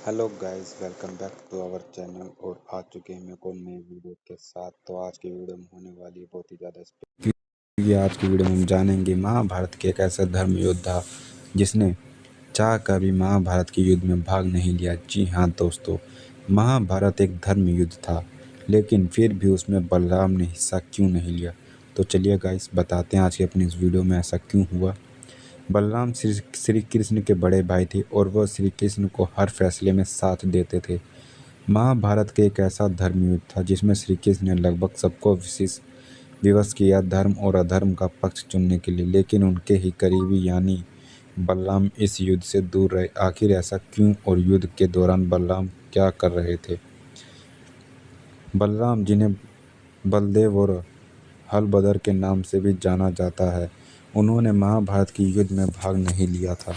Hello guys, welcome back to our channel. और आ चुके हैं एक और नई वीडियो के साथ। तो आज की वीडियो में होने वाली है बहुत ही ज़्यादा स्पेशल, क्योंकि आज की वीडियो में हम जानेंगे महाभारत के एक ऐसा धर्म योद्धा जिसने चाह कर भी महाभारत के युद्ध में भाग नहीं लिया। जी हाँ दोस्तों, महाभारत एक धर्म युद्ध था, लेकिन फिर भी उसमें बलराम ने हिस्सा क्यों नहीं लिया। तो चलिए गाइस, बताते हैं आज की अपनी इस वीडियो में ऐसा क्यों हुआ। बलराम श्री कृष्ण के बड़े भाई थे और वह श्री कृष्ण को हर फैसले में साथ देते थे। महाभारत के एक ऐसा धर्म युद्ध था जिसमें श्री कृष्ण ने लगभग सबको विवश किया धर्म और अधर्म का पक्ष चुनने के लिए, लेकिन उनके ही करीबी यानी बलराम इस युद्ध से दूर रहे। आखिर ऐसा क्यों और युद्ध के दौरान बलराम क्या कर रहे थे। बलराम, जिन्हें बलदेव और हलबदर के नाम से भी जाना जाता है, उन्होंने महाभारत के युद्ध में भाग नहीं लिया था,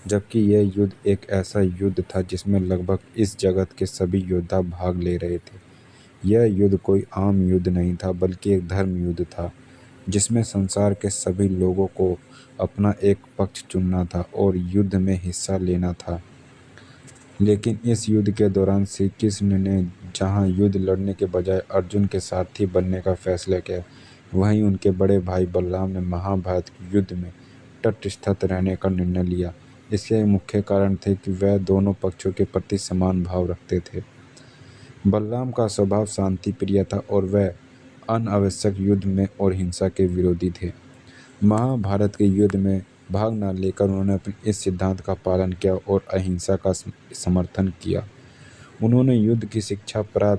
जबकि यह युद्ध एक ऐसा युद्ध था जिसमें लगभग इस जगत के सभी योद्धा भाग ले रहे थे। यह युद्ध कोई आम युद्ध नहीं था, बल्कि एक धर्म युद्ध था जिसमें संसार के सभी लोगों को अपना एक पक्ष चुनना था और युद्ध में हिस्सा लेना था। लेकिन इस युद्ध के दौरान श्री कृष्ण ने जहां युद्ध लड़ने के बजाय अर्जुन के साथी बनने का फैसला किया, वहीं उनके बड़े भाई बलराम ने महाभारत के युद्ध में तटस्थ रहने का निर्णय लिया। इसके मुख्य कारण थे कि वह दोनों पक्षों के प्रति समान भाव रखते थे। बलराम का स्वभाव शांति प्रिय था और वह अनावश्यक युद्ध में और हिंसा के विरोधी थे। महाभारत के युद्ध में भाग न लेकर उन्होंने अपने इस सिद्धांत का पालन किया और अहिंसा का समर्थन किया। उन्होंने युद्ध की शिक्षा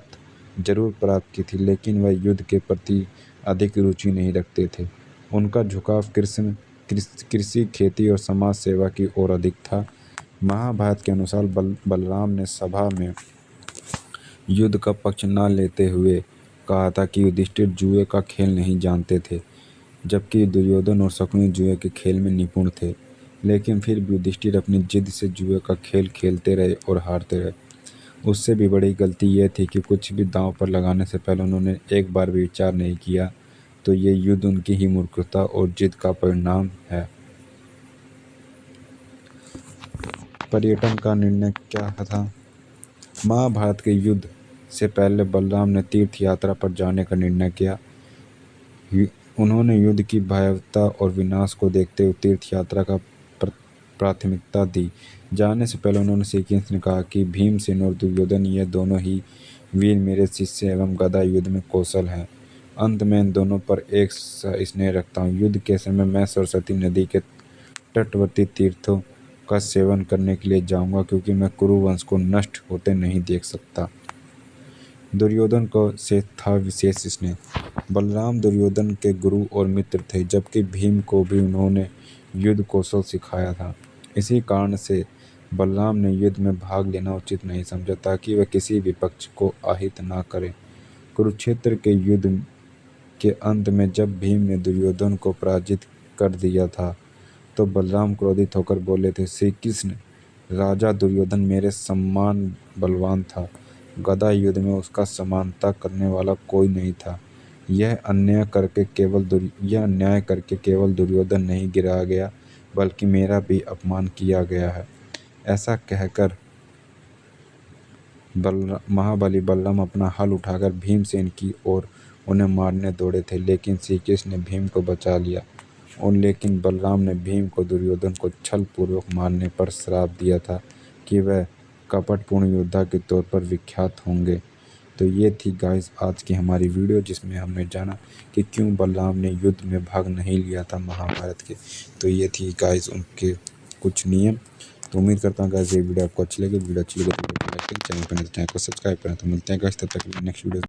जरूर प्राप्त की थी, लेकिन वह युद्ध के प्रति अधिक रुचि नहीं रखते थे। उनका झुकाव कृषि, खेती और समाज सेवा की ओर अधिक था। महाभारत के अनुसार बलराम ने सभा में युद्ध का पक्ष न लेते हुए कहा था कि युधिष्ठिर जुए का खेल नहीं जानते थे, जबकि दुर्योधन और शकुनी जुए के खेल में निपुण थे। लेकिन फिर भी युधिष्ठिर अपनी जिद से जुए का खेल खेलते रहे और हारते रहे। उससे भी बड़ी गलती यह थी कि कुछ भी दांव पर लगाने से पहले उन्होंने एक बार भी विचार नहीं किया। तो ये युद्ध उनकी ही मूर्खता और जिद का परिणाम है। पर्यटन का निर्णय क्या था। महाभारत के युद्ध से पहले बलराम ने तीर्थ यात्रा पर जाने का निर्णय किया। उन्होंने युद्ध की भयावहता और विनाश को देखते हुए तीर्थ यात्रा का प्राथमिकता दी। जाने से पहले उन्होंने श्री कृष्ण ने कहा कि भीमसेन और दुर्योधन, ये दोनों ही वीर मेरे शिष्य एवं गदा युद्ध में कौशल हैं। अंत में इन दोनों पर एक स्नेह रखता हूँ। युद्ध के समय मैं सरस्वती नदी के तटवर्ती तीर्थों का सेवन करने के लिए जाऊंगा, क्योंकि मैं कुरुवंश को नष्ट होते नहीं देख सकता। दुर्योधन को से था विशेष स्नेह। बलराम दुर्योधन के गुरु और मित्र थे, जबकि भीम को भी उन्होंने युद्ध कौशल सिखाया था। इसी कारण से बलराम ने युद्ध में भाग लेना उचित नहीं समझा, ताकि वह किसी भी पक्ष को आहित ना करे। कुरुक्षेत्र के युद्ध के अंत में जब भीम ने दुर्योधन को पराजित कर दिया था, तो बलराम क्रोधित होकर बोले थे, श्री कृष्ण, राजा दुर्योधन मेरे सम्मान बलवान था। गदा युद्ध में उसका समानता करने वाला कोई नहीं था। यह अन्याय करके केवल दुर्योधन नहीं गिराया गया, बल्कि मेरा भी अपमान किया गया है। ऐसा कहकर महाबली बलराम अपना हल उठाकर भीमसेन की ओर उन्हें मारने दौड़े थे, लेकिन श्री कृष्ण ने भीम को बचा लिया। और लेकिन बलराम ने भीम को दुर्योधन को छल पूर्वक मारने पर श्राप दिया था कि वह कपटपूर्ण योद्धा के तौर पर विख्यात होंगे। तो ये थी गाइस आज की हमारी वीडियो, जिसमें हमने जाना कि क्यों बलराम ने युद्ध में भाग नहीं लिया था महाभारत के। तो ये थी गाइस उनके कुछ नियम। तो उम्मीद करता हूँ गाइस ये वीडियो आपको अच्छी लगी। वीडियो अच्छी लगी तो लाइक करें, चैनल पर नए तो चैनल को सब्सक्राइब करें। तो मिलते हैं गाइस, तब तक नेक्स्ट वीडियो।